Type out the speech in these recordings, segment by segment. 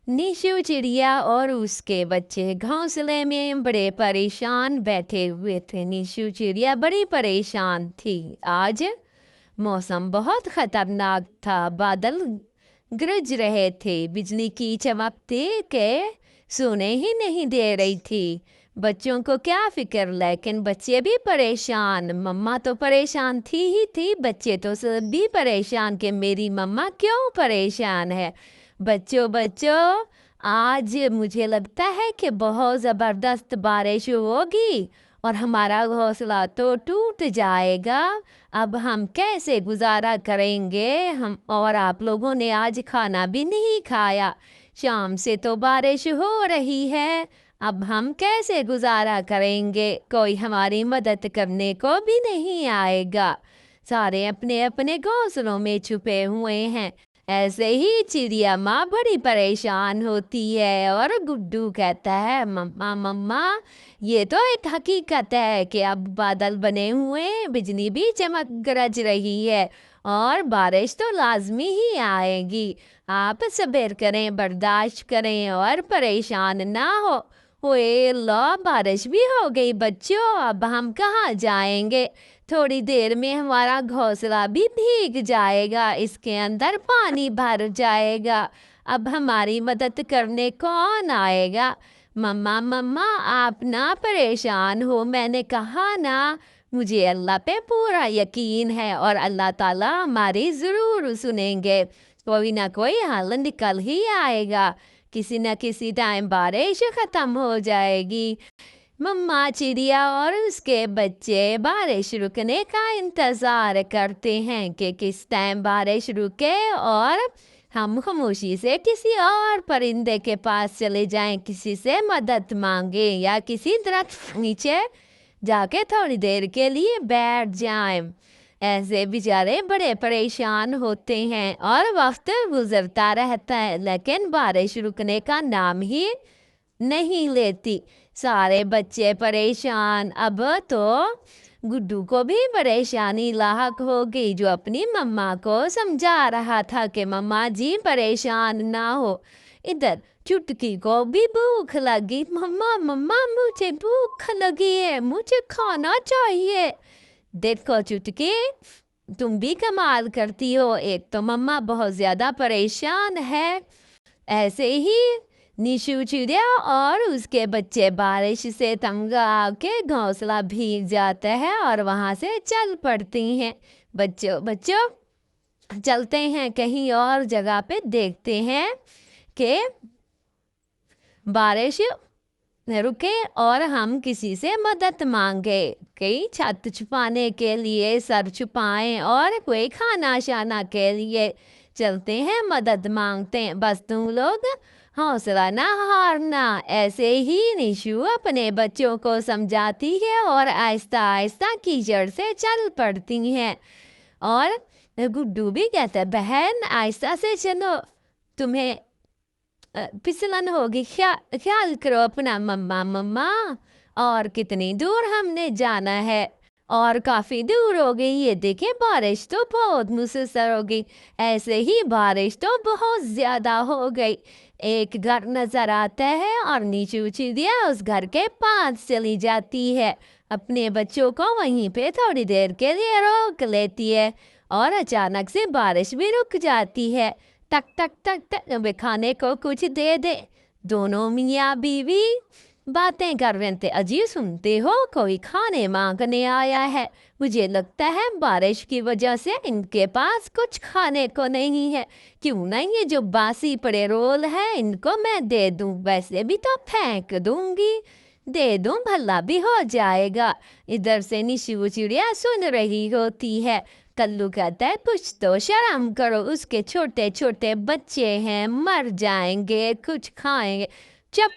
निशु चिड़िया और उसके बच्चे घोंसले में बड़े परेशान बैठे हुए थे। निशु चिड़िया बड़ी परेशान थी। आज मौसम बहुत खतरनाक था। बादल गरज रहे थे, बिजली की चमकते के सोने ही नहीं दे रही थी। बच्चों को क्या फिक्र, लेकिन बच्चे भी परेशान। मम्मा तो परेशान थी ही थी, बच्चे तो सब भी परेशान कि मेरी मम्मा क्यों परेशान है। बच्चों बच्चों, आज मुझे लगता है कि बहुत ज़बरदस्त बारिश होगी और हमारा घोंसला तो टूट जाएगा। अब हम कैसे गुजारा करेंगे? हम और आप लोगों ने आज खाना भी नहीं खाया। शाम से तो बारिश हो रही है। अब हम कैसे गुजारा करेंगे? कोई हमारी मदद करने को भी नहीं आएगा। सारे अपने अपने घोंसलों में छुपे हुए हैं। ऐसे ही चिड़िया माँ बड़ी परेशान होती है और गुड्डू कहता है, मम्मा मम्मा, ये तो एक हकीकत है कि अब बादल बने हुए, बिजली भी चमक गरज रही है और बारिश तो लाजमी ही आएगी। आप सब्र करें, बर्दाश्त करें और परेशान ना होए। लो, बारिश भी हो गई बच्चों। अब हम कहाँ जाएंगे? थोड़ी देर में हमारा घोंसला भी भीग जाएगा, इसके अंदर पानी भर जाएगा। अब हमारी मदद करने कौन आएगा? मम्मा मम्मा, आप ना परेशान हो, मैंने कहा ना, मुझे अल्लाह पे पूरा यकीन है और अल्लाह ताला हमारी ज़रूर सुनेंगे। कोई ना कोई हल निकल ही आएगा। किसी न किसी टाइम बारिश ख़त्म हो जाएगी। मम्मा चिड़िया और उसके बच्चे बारिश रुकने का इंतज़ार करते हैं कि किस टाइम बारिश रुके और हम खामोशी से किसी और परिंदे के पास चले जाएं, किसी से मदद मांगे या किसी दरख्त नीचे जाके थोड़ी देर के लिए बैठ जाएं। ऐसे बेचारे बड़े परेशान होते हैं और वक्त गुजरता रहता है, लेकिन बारिश रुकने का नाम ही नहीं लेती। सारे बच्चे परेशान। अब तो गुड्डू को भी परेशानी लाहक हो गई, जो अपनी मम्मा को समझा रहा था कि मम्मा जी परेशान ना हो। इधर चुटकी को भी भूख लगी। मम्मा मम्मा, मुझे भूख लगी है, मुझे खाना चाहिए। देखो चुटकी, तुम भी कमाल करती हो। एक तो मम्मा बहुत ज़्यादा परेशान है। ऐसे ही निशु चिड़िया और उसके बच्चे बारिश से तंग आके घोंसला भीग जाता है और वहाँ से चल पड़ती हैं। बच्चों बच्चों, चलते हैं कहीं और जगह पे, देखते हैं कि बारिश रुके और हम किसी से मदद मांगे। कई छत छुपाने के लिए सर छुपाएं और कोई खाना शाना के लिए चलते हैं, मदद मांगते हैं। बस तुम लोग हौसला ना हारना। ऐसे ही निशु अपने बच्चों को समझाती है और आहिस्ता आहिस्ता कीचड़ से चल पड़ती हैं। और गुड्डू भी कहता है, बहन आहिस्ता से चलो, तुम्हें फिसलन होगी, ख्याल करो अपना। मम्मा मम्मा, और कितनी दूर हमने जाना है? और काफ़ी दूर हो गई। ये देखें, बारिश तो बहुत मुसलसल हो गई। ऐसे ही बारिश तो बहुत ज़्यादा हो गई। एक घर नज़र आता है और नीचू चिड़िया उस घर के पास चली जाती है। अपने बच्चों को वहीं पे थोड़ी देर के लिए रोक लेती है और अचानक से बारिश भी रुक जाती है। टक टक टक टक, वे खाने को कुछ दे दे। दोनों मियाँ बीवी बातें कर रहे थे। अजी सुनते हो, कोई खाने मांगने आया है। मुझे लगता है बारिश की वजह से इनके पास कुछ खाने को नहीं है। क्यों ना ये जो बासी पड़े रोल है इनको मैं दे दूं। वैसे भी तो फेंक दूंगी, दे दूं, भला भी हो जाएगा। इधर से निशु चिड़िया सुन रही होती है। कल्लू कहता है, कुछ तो शर्म करो, उसके छोटे छोटे बच्चे हैं, मर जाएंगे, कुछ खाएंगे। चुप,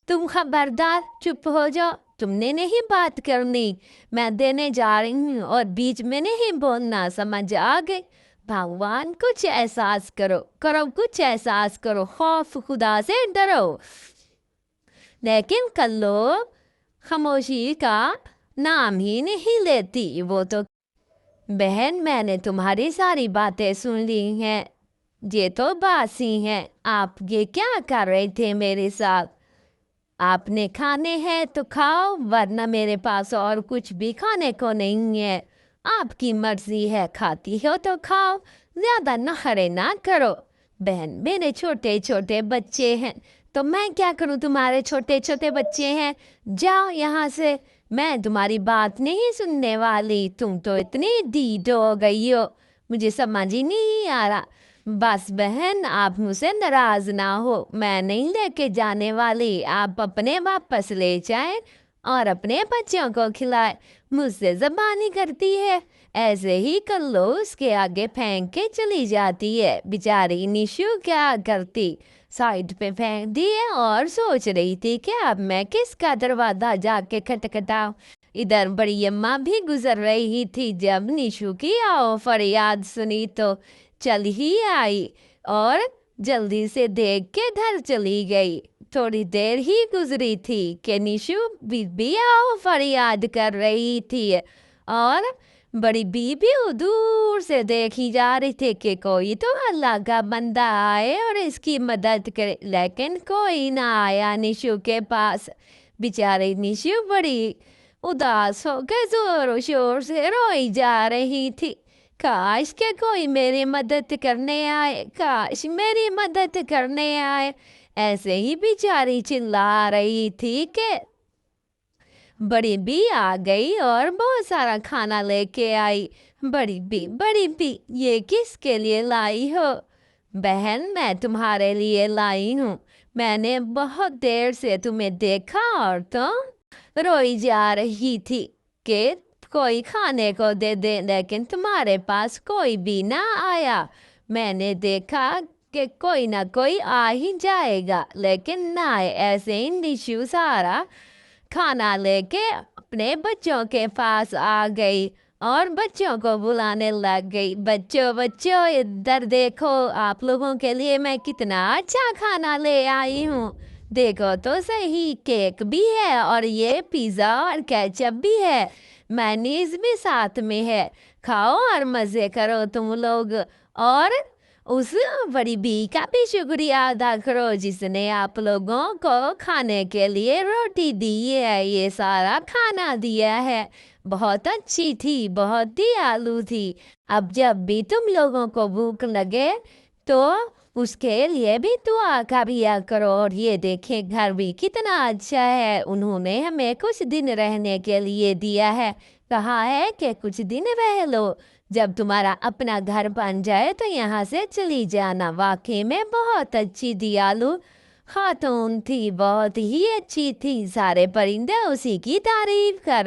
तुम खबरदार, चुप हो जाओ। तुमने नहीं बात करनी, मैं देने जा रही हूँ और बीच में नहीं बोलना, समझ आ गई? भगवान, कुछ एहसास करो, कुछ एहसास करो, खौफ खुदा से डरो। लेकिन कल्लू खामोशी का नाम ही नहीं लेती। वो तो, बहन मैंने तुम्हारी सारी बातें सुन ली हैं, یہ تو باسی ہیں، آپ یہ کیا کر رہے تھے میرے ساتھ؟ آپ نے کھانے ہیں تو کھاؤ، ورنہ میرے پاس اور کچھ بھی کھانے کو نہیں ہے۔ آپ کی مرضی ہے، کھاتی ہو تو کھاؤ، زیادہ نخرے نہ کرو۔ بہن، میرے چھوٹے چھوٹے بچے ہیں تو میں کیا کروں؟ تمہارے چھوٹے چھوٹے بچے ہیں، جاؤ یہاں سے، میں تمہاری بات نہیں سننے والی۔ تم تو اتنی ڈھیٹ ہو گئی ہو، مجھے سمجھ ہی نہیں آ رہا۔ بس بہن، آپ مجھ سے ناراض نہ ہو، میں نہیں لے کے جانے والی، آپ اپنے واپس لے جائیں اور اپنے بچوں کو کھلائیں۔ مجھ سے زبانی کرتی ہے، ایسے ہی کر لو، اس کے آگے پھینک کے چلی جاتی ہے۔ بیچاری نیشو کیا کرتی، سائڈ پہ پھینک دیے اور سوچ رہی تھی کہ اب میں کس کا دروازہ جا کے کھٹکھٹاؤں۔ ادھر بڑی اماں بھی گزر رہی تھی، جب نیشو کی آؤ فریاد سنی تو چل ہی آئی اور جلدی سے دیکھ کے گھر چلی گئی۔ تھوڑی دیر ہی گزری تھی کہ نیشو بھی آؤ فریاد کر رہی تھی اور بڑی بی بھی دور سے دیکھی جا رہی تھی کہ کوئی تو اللہ کا بندہ آئے اور اس کی مدد کرے، لیکن کوئی نہ آیا نیشو کے پاس۔ بیچاری نیشو بڑی اداس ہو کے زور و شور سے روئی جا رہی تھی۔ کاش کہ کوئی میری مدد کرنے آئے، کاش میری مدد کرنے آئے، ایسے ہی بیچاری چلا رہی تھی کہ بڑی بی آ گئی اور بہت سارا کھانا لے کے آئی۔ بڑی بی، یہ کس کے لیے لائی ہو؟ بہن، میں تمہارے لیے لائی ہوں، میں نے بہت دیر سے تمہیں دیکھا اور تم روئی جا رہی تھی کہ کوئی کھانے کو دے دے، لیکن تمہارے پاس کوئی بھی نہ آیا۔ میں نے دیکھا کہ کوئی نہ کوئی آ ہی جائے گا، لیکن نہ آئے۔ ایسے ہی نیشو سارا کھانا لے کے اپنے بچوں کے پاس آ گئی اور بچوں کو بلانے لگ گئی۔ بچوں ادھر دیکھو، آپ لوگوں کے لیے میں کتنا اچھا کھانا لے آئی ہوں، دیکھو تو صحیح، کیک بھی ہے اور یہ پیزا اور کیچپ بھی ہے، مینیز بھی ساتھ میں ہے، کھاؤ اور مزے کرو تم لوگ، اور اس بڑی بی کا بھی شکریہ ادا کرو جس نے آپ لوگوں کو کھانے کے لیے روٹی دی ہے، یہ سارا کھانا دیا ہے۔ بہت اچھی تھی، بہت دیالو تھی۔ اب جب بھی تم لوگوں کو بھوک لگے تو اس کے لیے بھی دعا کیا کرو۔ اور یہ دیکھیں گھر بھی کتنا اچھا ہے، انہوں نے ہمیں کچھ دن رہنے کے لیے دیا ہے، کہا ہے کہ کچھ دن رہ لو، جب تمہارا اپنا گھر بن جائے تو یہاں سے چلی جانا۔ واقعی میں بہت اچھی دیالو خاتون تھی، بہت ہی اچھی تھی، سارے پرندے اسی کی تعریف کر